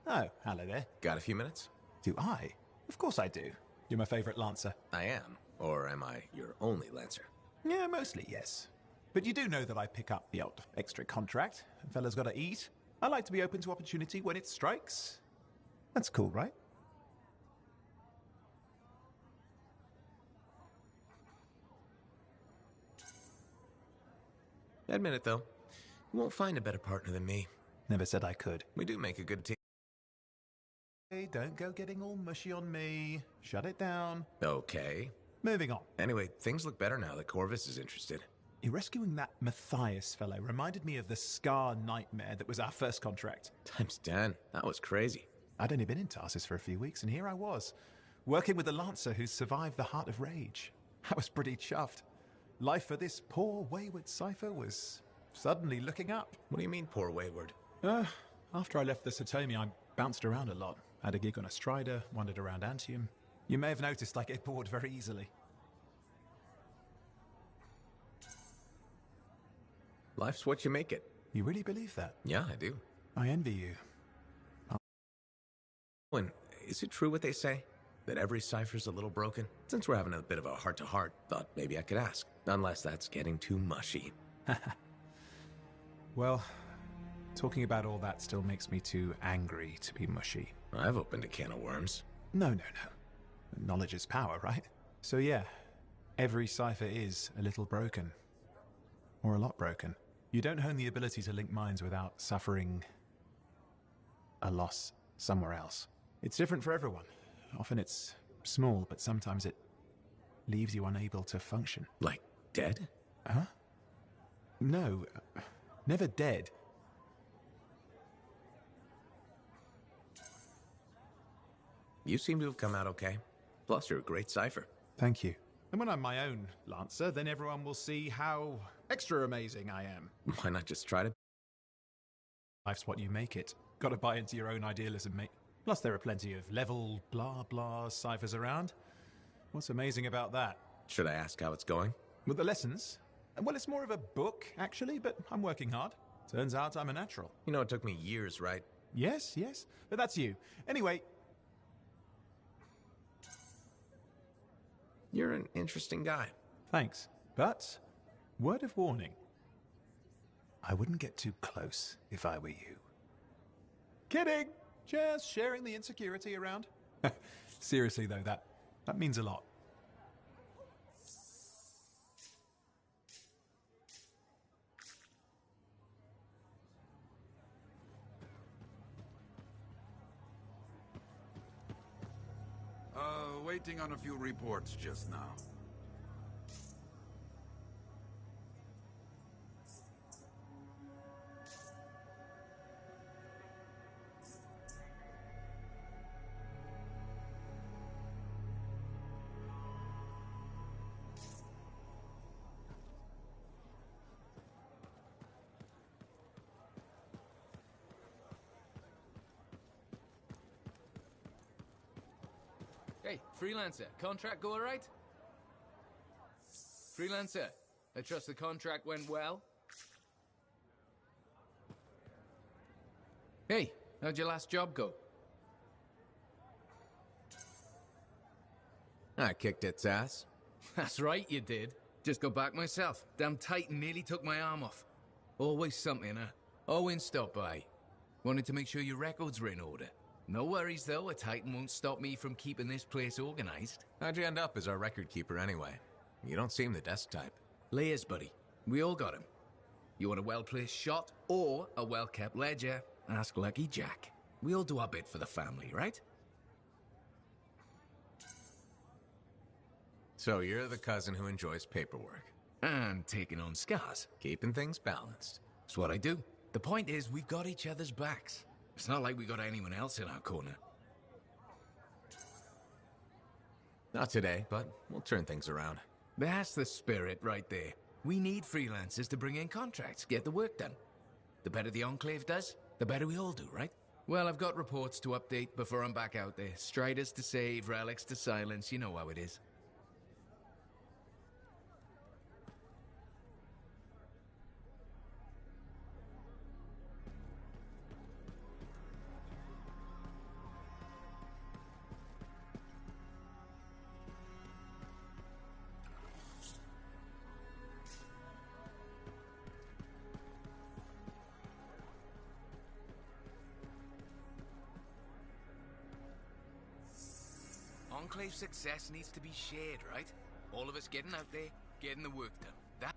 Oh, hello there. Got a few minutes? Do I? Of course I do. You're my favorite Lancer. I am. Or am I your only Lancer? Yeah, mostly, yes. But you do know that I pick up the odd extra contract. A fella's gotta eat. I like to be open to opportunity when it strikes. That's cool, right? Admit it, though. You won't find a better partner than me. Never said I could. We do make a good team. Hey, don't go getting all mushy on me. Shut it down. Okay. Moving on. Anyway, things look better now that Corvus is interested. You rescuing that Matthias fellow reminded me of the Scar nightmare that was our first contract. Times 10. That was crazy. I'd only been in Tarsus for a few weeks, and here I was, working with a Lancer who survived the Heart of Rage. I was pretty chuffed. Life for this poor, wayward cipher was suddenly looking up. What do you mean, poor wayward? After I left the Satomi, I bounced around a lot. Had a gig on a Strider, wandered around Antium. You may have noticed I get bored very easily. Life's what you make it. You really believe that? Yeah, I do. I envy you. And is it true what they say? That every cipher's a little broken? Since we're having a bit of a heart-to-heart, thought maybe I could ask. Unless that's getting too mushy. Well, talking about all that still makes me too angry to be mushy. I've opened a can of worms. No. Knowledge is power, right? So yeah, every cipher is a little broken. Or a lot broken. You don't hone the ability to link minds without suffering a loss somewhere else. It's different for everyone. Often it's small, but sometimes it leaves you unable to function. Like dead? Huh? No, never dead. You seem to have come out okay. Plus, you're a great cipher. Thank you. And when I'm my own Lancer, then everyone will see how extra amazing I am. Why not just try to... Life's what you make it. Gotta buy into your own idealism, mate. Plus, there are plenty of level, blah, blah ciphers around. What's amazing about that? Should I ask how it's going? With the lessons? Well, it's more of a book, actually, but I'm working hard. Turns out I'm a natural. You know, it took me years, right? Yes, but that's you. Anyway... You're an interesting guy. Thanks. But, word of warning. I wouldn't get too close if I were you. Kidding! Just sharing the insecurity around. Seriously, though, that means a lot. Waiting on a few reports just now. Hey, Freelancer, contract go alright? Freelancer, I trust the contract went well? Hey, how'd your last job go? I kicked its ass. That's right, you did. Just got back myself. Damn Titan nearly took my arm off. Always something, huh? Owen stopped by. Wanted to make sure your records were in order. No worries, though. A Titan won't stop me from keeping this place organized. How'd you end up as our record keeper anyway? You don't seem the desk type. Layers, buddy. We all got him. You want a well-placed shot or a well-kept ledger? Ask Lucky Jack. We all do our bit for the family, right? So you're the cousin who enjoys paperwork. And taking on scars. Keeping things balanced. That's what I do. The point is, we've got each other's backs. It's not like we got anyone else in our corner. Not today, but we'll turn things around. That's the spirit right there. We need freelancers to bring in contracts, get the work done. The better the Enclave does, the better we all do, right? Well, I've got reports to update before I'm back out there. Striders to save, relics to silence, you know how it is. Enclave's success needs to be shared, right? All of us getting out there, getting the work done. That...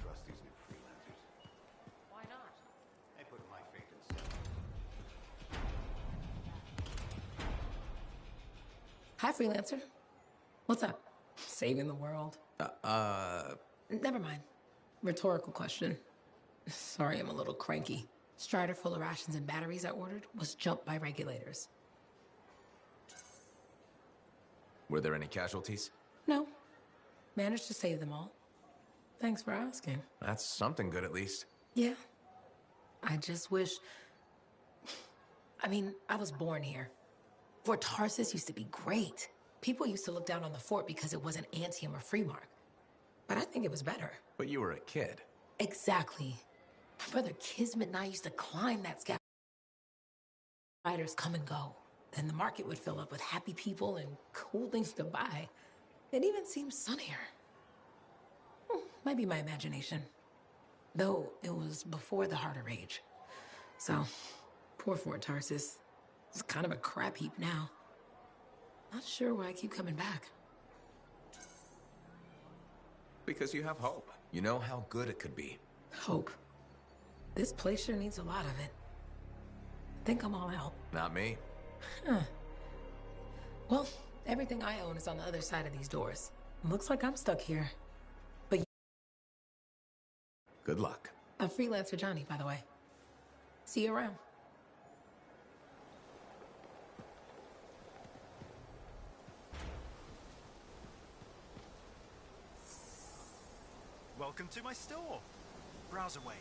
Trust these new freelancers. Why not? I put my faith in some. Hi, freelancer. What's up? Saving the world? Never mind. Rhetorical question. Sorry, I'm a little cranky. Strider full of rations and batteries I ordered was jumped by regulators. Were there any casualties? No. Managed to save them all. Thanks for asking. That's something good at least. Yeah. I just wish... I mean, I was born here. Fort Tarsis used to be great. People used to look down on the fort because it wasn't Antium or Freemark. But I think it was better. But you were a kid. Exactly. My brother Kismet and I used to climb that scout. Riders come and go. Then the market would fill up with happy people and cool things to buy. It even seemed sunnier. Might be my imagination. Though it was before the Harder Age. So, poor Fort Tarsis. It's kind of a crap heap now. Not sure why I keep coming back. Because you have hope. You know how good it could be. Hope. This place sure needs a lot of it. I think I'm all out. Not me. Huh. Well, everything I own is on the other side of these doors. Looks like I'm stuck here. But Good luck. I'm Freelancer Johnny, by the way. See you around. Welcome to my store. Browse away.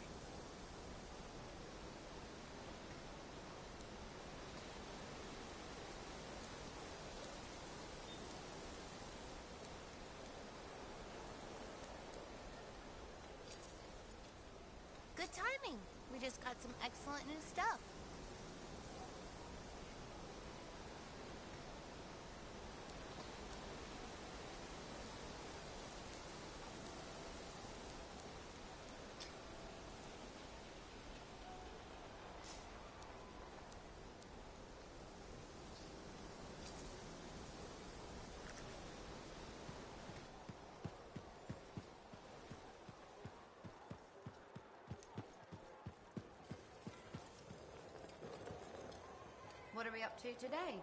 Good timing. We just got some excellent new stuff. What are we up to today?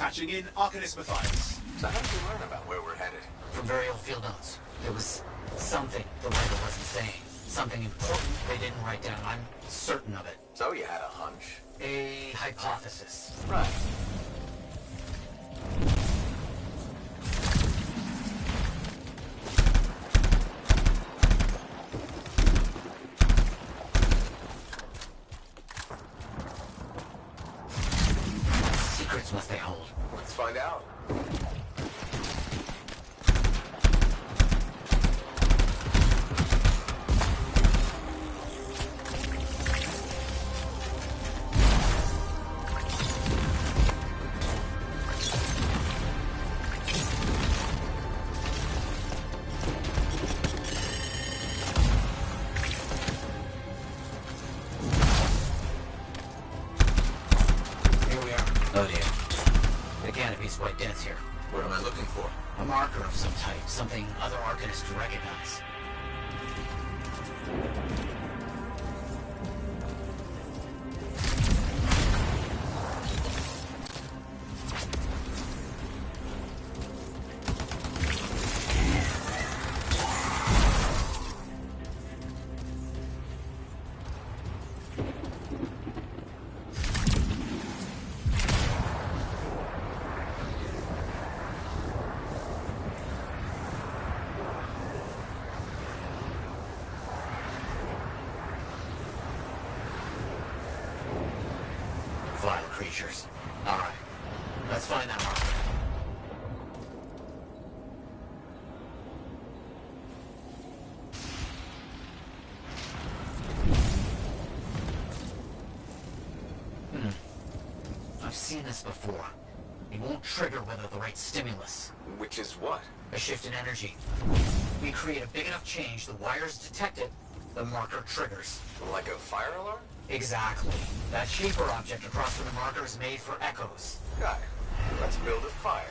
Patching in, Arcanist Matthias. So how did you learn about where we're headed? From very old field notes. There was something the writer wasn't saying. Something important they didn't write down. I'm certain of it. So you had a hunch? A hypothesis. Right. Secrets must they hold? Let's find out. Oh dear. The canopy's quite dense here. What am I looking for? A marker of some type, something other Arcanists would recognize. Vile creatures. Alright. Let's find that marker. I've seen this before. It won't trigger whether the right stimulus. Which is what? A shift in energy. We create a big enough change, the wires detect it, the marker triggers. Like a fire alarm? Exactly. That shaper object across from the marker is made for echoes. Got it. Let's build a fire.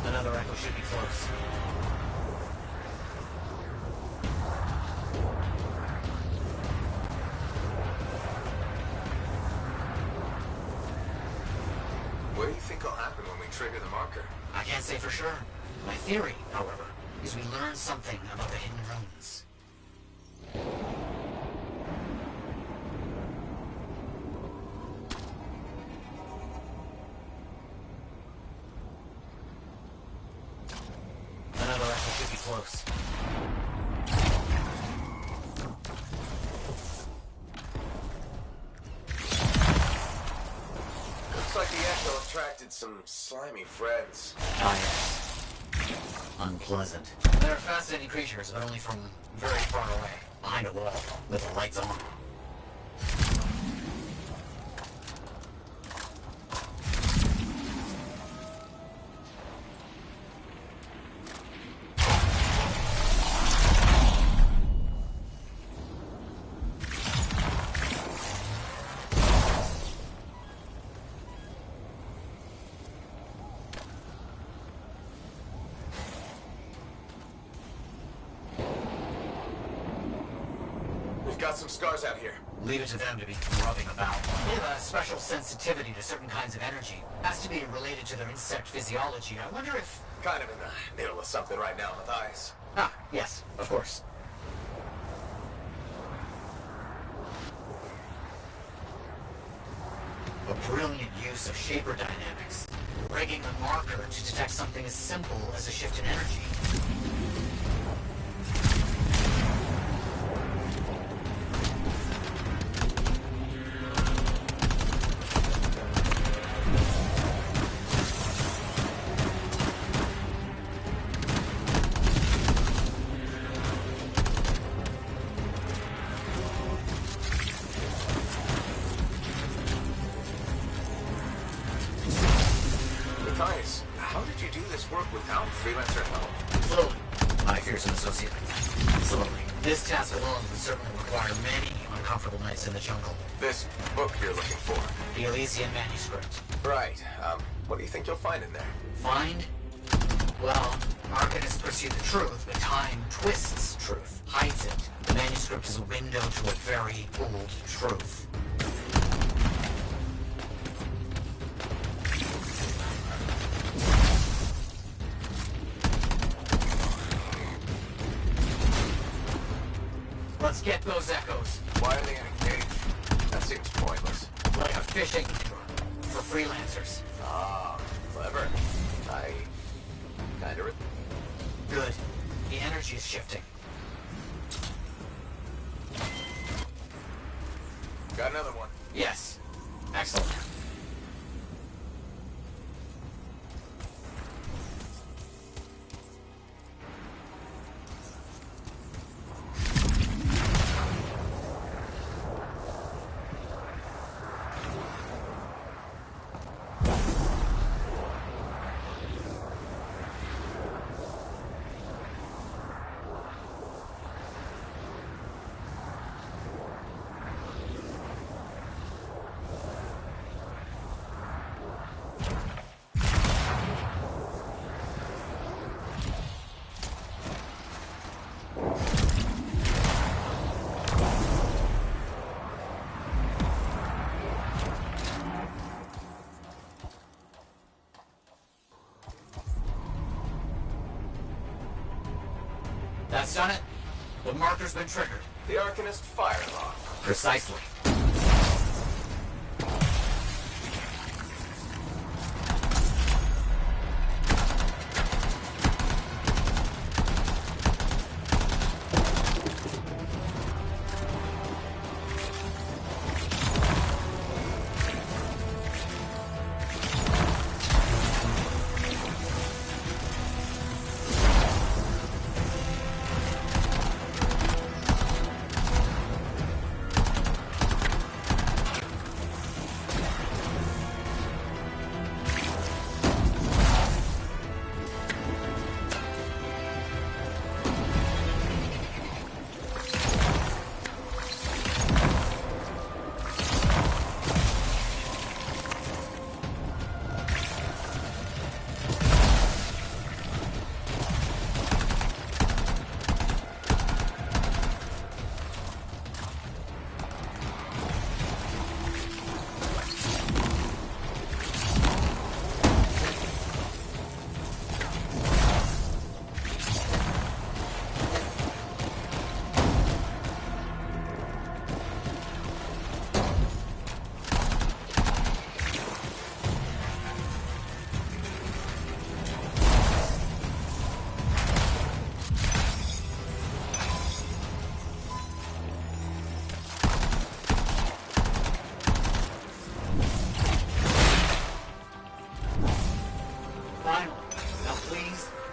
Another echo should be close. What do you think will happen when we trigger the marker? I can't say for sure. My theory, however, is we learn something about the hidden runes. Another echo should be close. Looks like the echo attracted some slimy friends. Ah, yes. Unpleasant. They're fascinating creatures, but only from very far away, behind a wall, with the lights on. Got some scars out here. Leave it to them to be rubbing about. They have a special sensitivity to certain kinds of energy. Has to be related to their insect physiology. I wonder if... Kind of in the middle of something right now, Matthias. Ah, yes, of course. A brilliant use of shaper dynamics. Breaking the marker to detect something as simple as a shift in energy. work without freelancer help? Slowly, my fearsome associate. Slowly. This task alone would certainly require many uncomfortable nights in the jungle. This book you're looking for. The Elysian manuscript. Right. What do you think you'll find in there? Find? Well, arcanists pursue the truth, but time twists truth, hides it. The manuscript is a window to a very old truth. Let's get those echoes. Why are they in a cage? That seems pointless. Like a fishing lure for freelancers. Ah, clever. I kinda... Good. The energy is shifting. Got another one. Yes. Excellent. That's done it. The marker's been triggered. The Arcanist fire alarm. Precisely.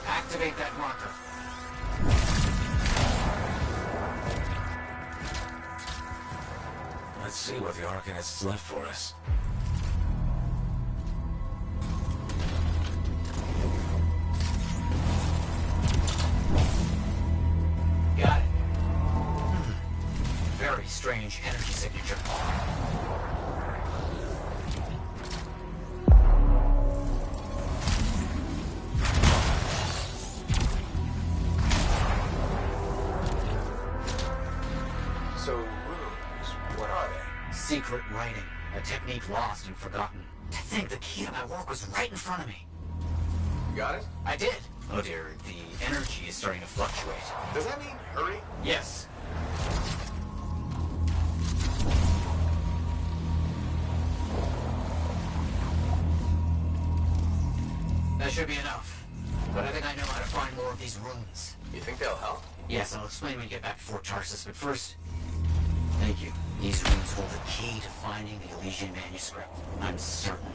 Activate that marker. Let's see what the Arcanist's left for us. Got it. Very strange energy signature. So, runes, what are they? Secret writing. A technique lost and forgotten. To think the key to my work was right in front of me. You got it? I did. Oh dear, the energy is starting to fluctuate. Does that mean hurry? Yes. That should be enough. But I think I know how to find more of these runes. You think they'll help? Yes, I'll explain when we get back to Fort Tarsus, but first... Thank you. These runes hold the key to finding the Elysian manuscript. I'm certain.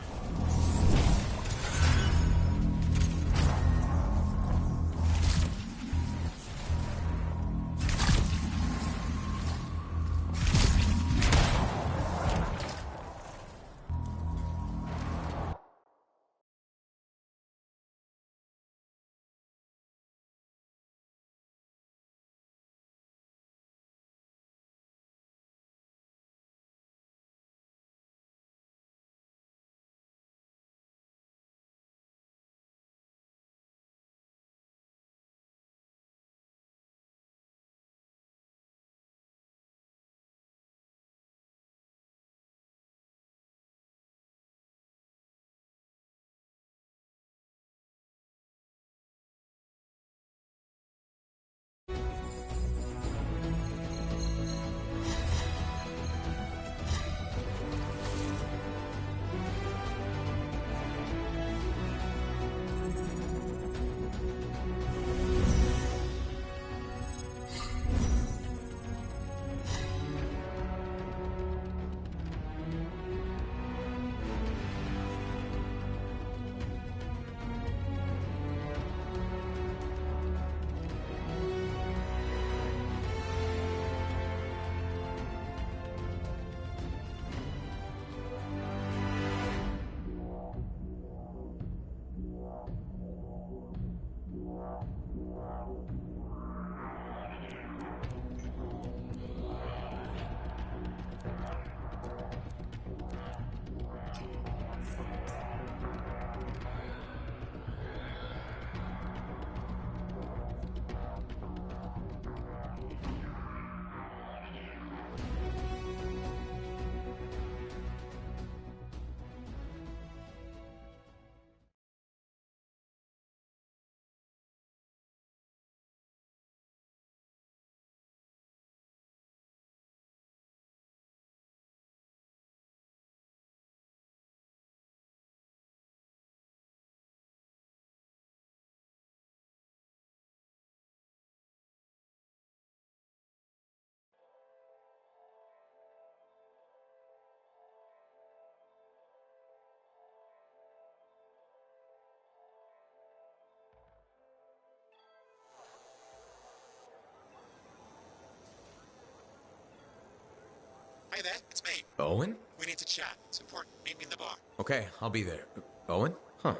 there, it's me. Owen? We need to chat. It's important. Meet me in the bar. Okay, I'll be there. Owen? Huh.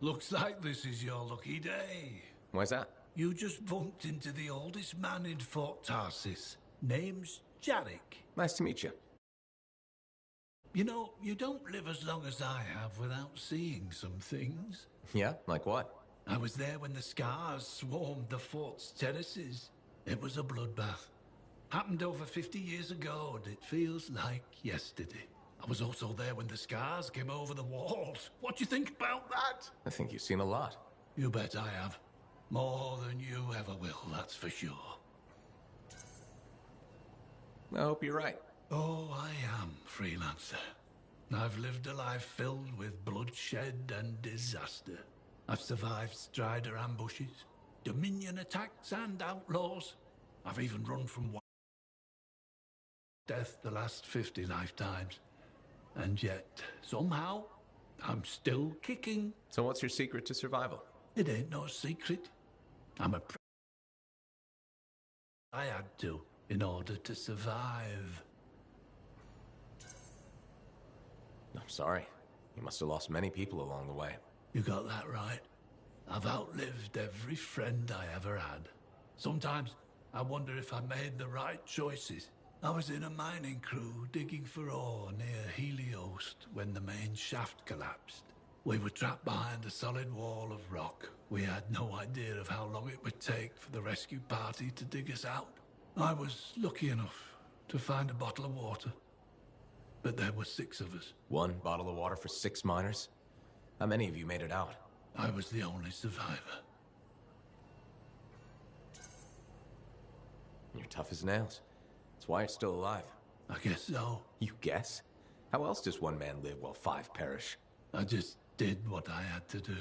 Looks like this is your lucky day. Why's that? You just bumped into the oldest man in Fort Tarsis. Name's Jarek. Nice to meet you. You know, you don't live as long as I have without seeing some things. Yeah? Like what? I was there when the scars swarmed the fort's terraces. It was a bloodbath. Happened over 50 years ago, and it feels like yesterday. I was also there when the scars came over the walls. What do you think about that? I think you've seen a lot. You bet I have. More than you ever will, that's for sure. I hope you're right. Oh, I am, freelancer. I've lived a life filled with bloodshed and disaster. I've survived Strider ambushes, Dominion attacks and outlaws. I've even run from death the last 50 lifetimes. And yet, somehow, I'm still kicking. So what's your secret to survival? It ain't no secret. I'm a I had to, in order to survive. I'm sorry. You must have lost many people along the way. You got that right. I've outlived every friend I ever had. Sometimes I wonder if I made the right choices. I was in a mining crew digging for ore near Heliost when the main shaft collapsed. We were trapped behind a solid wall of rock. We had no idea of how long it would take for the rescue party to dig us out. I was lucky enough to find a bottle of water. But there were 6 of us. 1 bottle of water for 6 miners? How many of you made it out? I was the only survivor. You're tough as nails. That's why you're still alive. I guess so. You guess? How else does one man live while 5 perish? I just did what I had to do.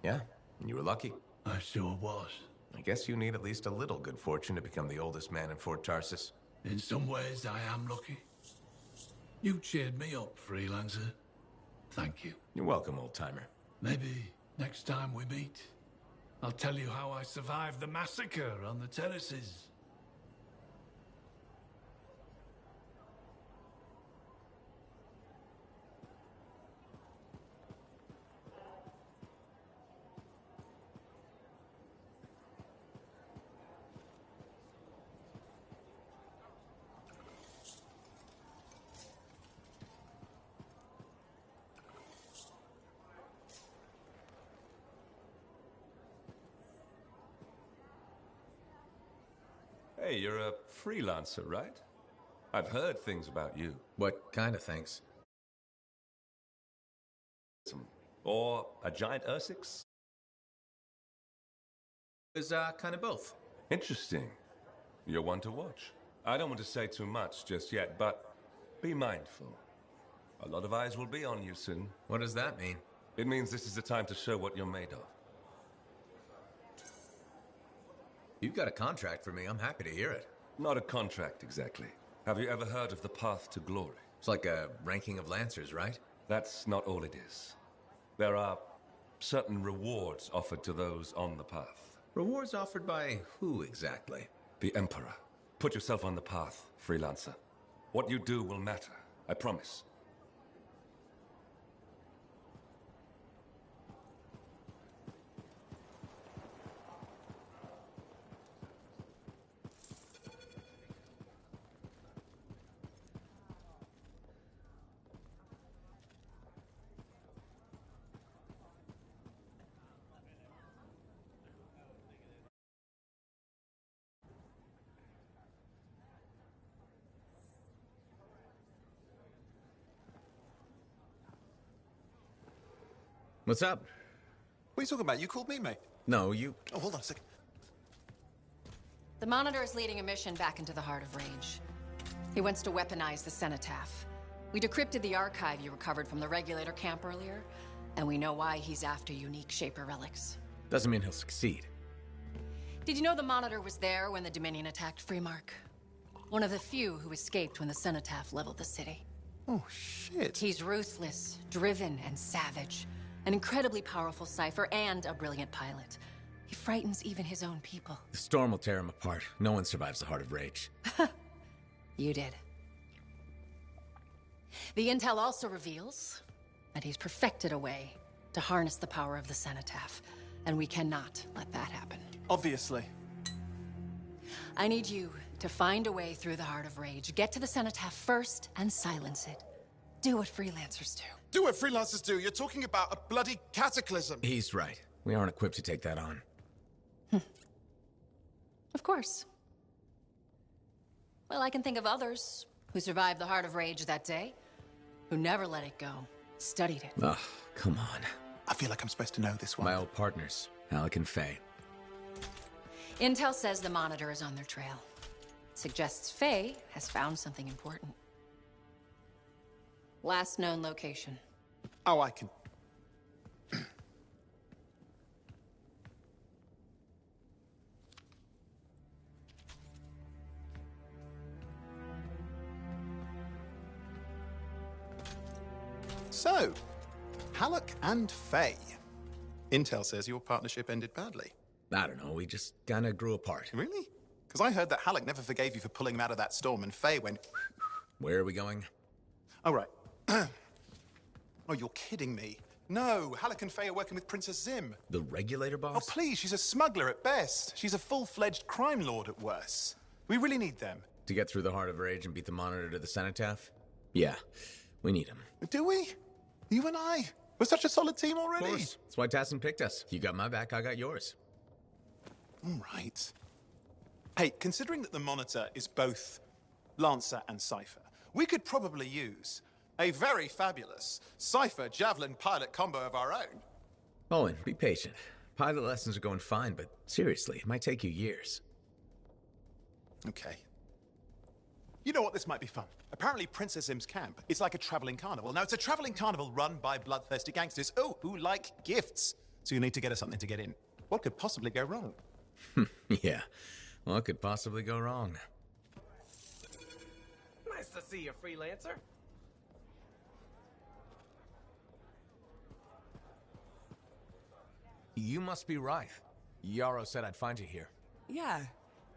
Yeah, and you were lucky. I sure was. I guess you need at least a little good fortune to become the oldest man in Fort Tarsus. In some ways, I am lucky. You cheered me up, freelancer. Thank you. You're welcome, old-timer. Maybe next time we meet, I'll tell you how I survived the massacre on the terraces. Hey, you're a freelancer, right? I've heard things about you. What kind of things? Or a giant Ursix? It's kind of both. Interesting. You're one to watch. I don't want to say too much just yet, but be mindful. A lot of eyes will be on you soon. What does that mean? It means this is the time to show what you're made of. You've got a contract for me. I'm happy to hear it. Not a contract, exactly. Have you ever heard of the path to glory? It's like a ranking of lancers, right? That's not all it is. There are certain rewards offered to those on the path. Rewards offered by who exactly? The Emperor. Put yourself on the path, freelancer. What you do will matter, I promise. What's up? What are you talking about? You called me, mate. No, you... Oh, hold on a second. The Monitor is leading a mission back into the Heart of Rage. He wants to weaponize the Cenotaph. We decrypted the archive you recovered from the Regulator camp earlier, and we know why he's after unique Shaper relics. Doesn't mean he'll succeed. Did you know the Monitor was there when the Dominion attacked Freemark? One of the few who escaped when the Cenotaph leveled the city. Oh, shit. He's ruthless, driven, and savage. An incredibly powerful cipher and a brilliant pilot. He frightens even his own people. The storm will tear him apart. No one survives the Heart of Rage. You did. The intel also reveals that he's perfected a way to harness the power of the Cenotaph, and we cannot let that happen. Obviously. I need you to find a way through the Heart of Rage, get to the Cenotaph first, and silence it. Do what freelancers do. Do what freelancers do? You're talking about a bloody cataclysm. He's right. We aren't equipped to take that on. Of course. Well, I can think of others who survived the Heart of Rage that day, who never let it go, studied it. Ugh, come on. I feel like I'm supposed to know this one. My old partners, Alec and Faye. Intel says the Monitor is on their trail. It suggests Faye has found something important. Last known location. Oh, I can... So, Halleck and Faye. Intel says your partnership ended badly. I don't know, we just kinda grew apart. Really? Because I heard that Halleck never forgave you for pulling him out of that storm, and Faye went... Where are we going? Oh, right. Oh, you're kidding me. No, Halleck and Faye are working with Princess Zim. The regulator boss? Oh, please, she's a smuggler at best. She's a full-fledged crime lord at worst. We really need them. To get through the heart of rage and beat the Monitor to the cenotaph? Yeah, we need him. Do we? You and I? We're such a solid team already. Of course. That's why Tassin picked us. You got my back, I got yours. All right. Hey, considering that the Monitor is both Lancer and Cypher, we could probably use a very fabulous Cypher Javelin pilot combo of our own. Owen, be patient. Pilot lessons are going fine, but seriously, it might take you years. Okay. You know what? This might be fun. Apparently, Princess Zim's camp is like a traveling carnival. Now, it's a traveling carnival run by bloodthirsty gangsters, who like gifts. So you need to get us something to get in. What could possibly go wrong? Yeah. What could possibly go wrong? Nice to see you, freelancer. You must be Rife. Yarrow said I'd find you here. Yeah.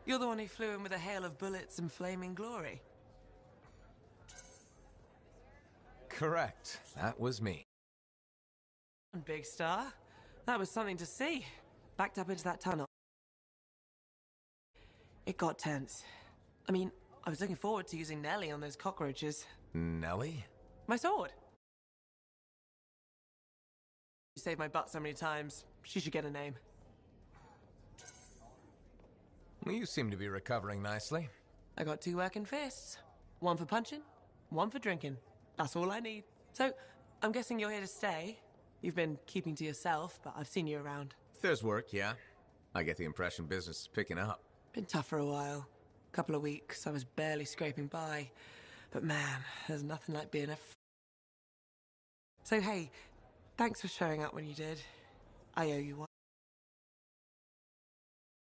You're the one who flew in with a hail of bullets and flaming glory. Correct. That was me. Big Star. That was something to see. Backed up into that tunnel. It got tense. I mean, I was looking forward to using Nellie on those cockroaches. Nellie? My sword. You saved my butt so many times. She should get a name. Well, you seem to be recovering nicely. I got 2 working fists. One for punching, one for drinking. That's all I need. So, I'm guessing you're here to stay. You've been keeping to yourself, but I've seen you around. If there's work, yeah. I get the impression business is picking up. Been tough for a while. Couple of weeks, I was barely scraping by. But man, there's nothing like being a So hey, thanks for showing up when you did. I owe you one.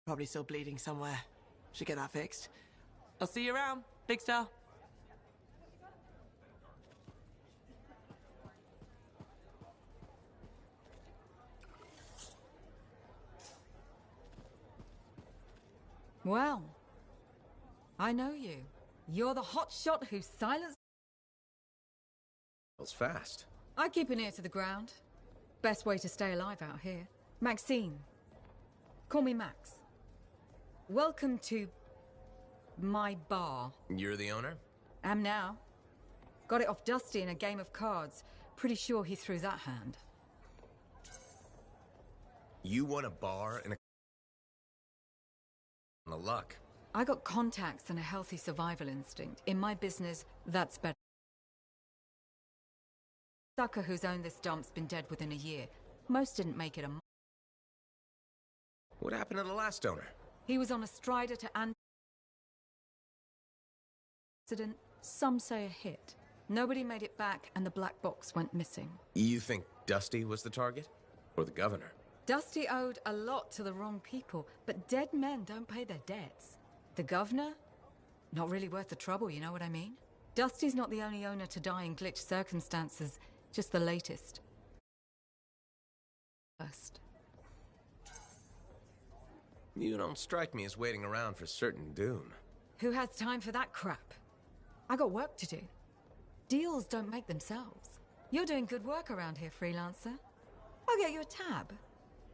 Probably still bleeding somewhere. Should get that fixed. I'll see you around, Big Star. Well, I know you. You're the hotshot who silenced... That was fast. I keep an ear to the ground. Best way to stay alive out here. Maxine. Call me Max. Welcome to... my bar. You're the owner? Am now. Got it off Dusty in a game of cards. Pretty sure he threw that hand. You won a bar and a... on the luck. I got contacts and a healthy survival instinct. In my business, that's better. The sucker who's owned this dump's been dead within a year. Most didn't make it a month. What happened to the last owner? He was on a strider to accident. Some say a hit. Nobody made it back and the black box went missing. You think Dusty was the target? Or the governor? Dusty owed a lot to the wrong people, but dead men don't pay their debts. The governor? Not really worth the trouble, you know what I mean? Dusty's not the only owner to die in glitch circumstances, just the latest. First. You don't strike me as waiting around for certain doom. Who has time for that crap? I got work to do. Deals don't make themselves. You're doing good work around here, freelancer. I'll get you a tab.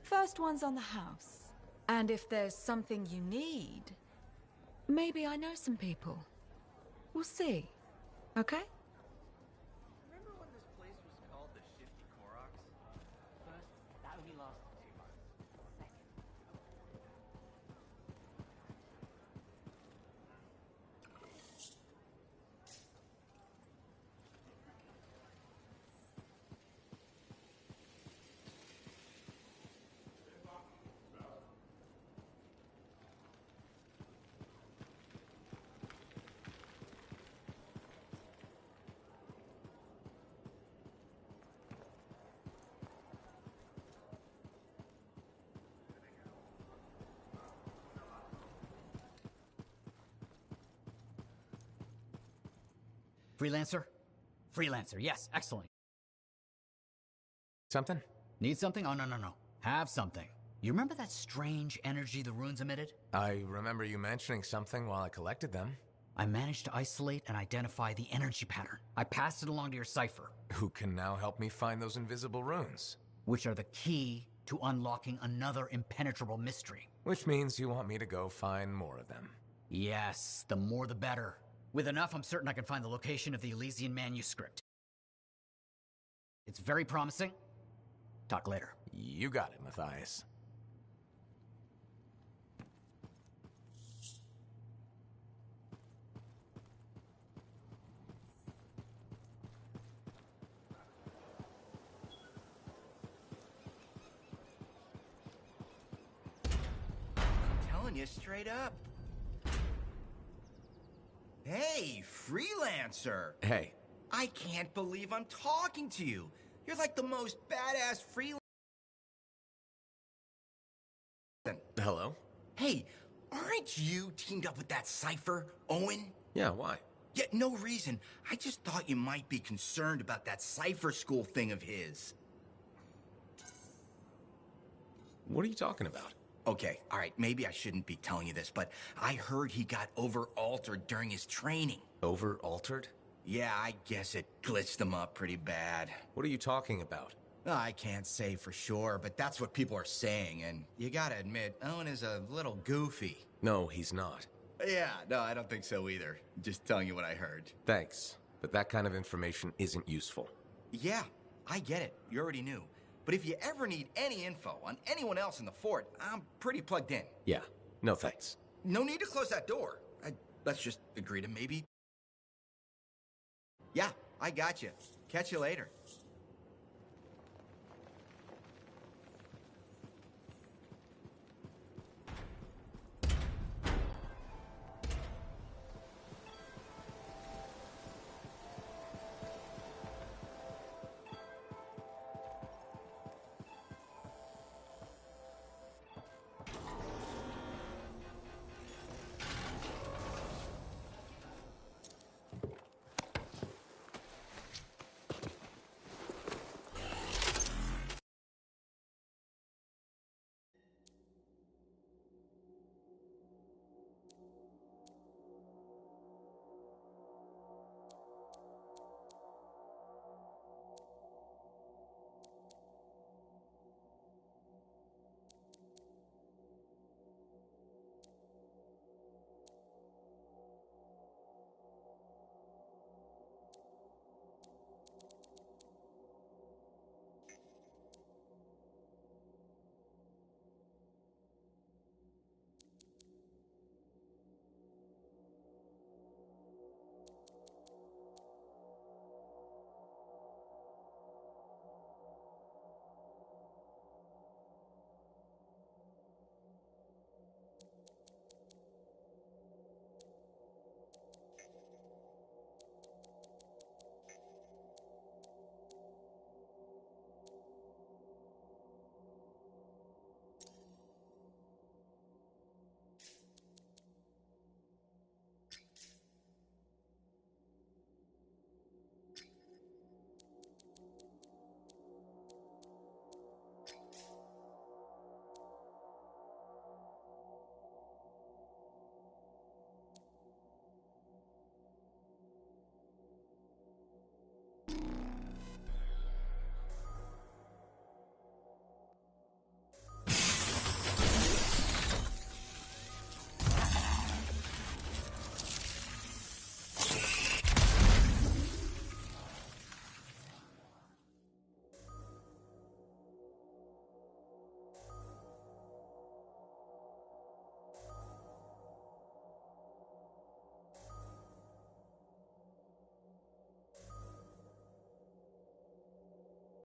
First one's on the house. And if there's something you need, maybe I know some people. We'll see. Okay? Remember when this place was called the Shifty Koroks? First, that only lasted 2 months. freelancer? Freelancer, yes, excellent. Something? Need something? Oh, no. Have something. You remember that strange energy the runes emitted? I remember you mentioning something while I collected them. I managed to isolate and identify the energy pattern. I passed it along to your cipher. Who can now help me find those invisible runes? Which are the key to unlocking another impenetrable mystery. Which means you want me to go find more of them. Yes, the more the better. With enough, I'm certain I can find the location of the Elysian manuscript. It's very promising. Talk later. You got it, Matthias. I'm telling you straight up. Hey, freelancer! Hey. I can't believe I'm talking to you. You're like the most badass freelancer. Hello? Hey, aren't you teamed up with that cipher, Owen? Yeah, why? Yeah, no reason. I just thought you might be concerned about that cipher school thing of his. What are you talking about? Okay, all right, maybe I shouldn't be telling you this, but I heard he got over-altered during his training. Over-altered? Yeah, I guess it glitched him up pretty bad. What are you talking about? I can't say for sure, but that's what people are saying, and you gotta admit, Owen is a little goofy. No, he's not. Yeah, no, I don't think so either. Just telling you what I heard. Thanks, but that kind of information isn't useful. Yeah, I get it. You already knew. But if you ever need any info on anyone else in the fort, I'm pretty plugged in. Yeah, no thanks. No need to close that door. Let's just agree to maybe... Yeah, I got you. Catch you later.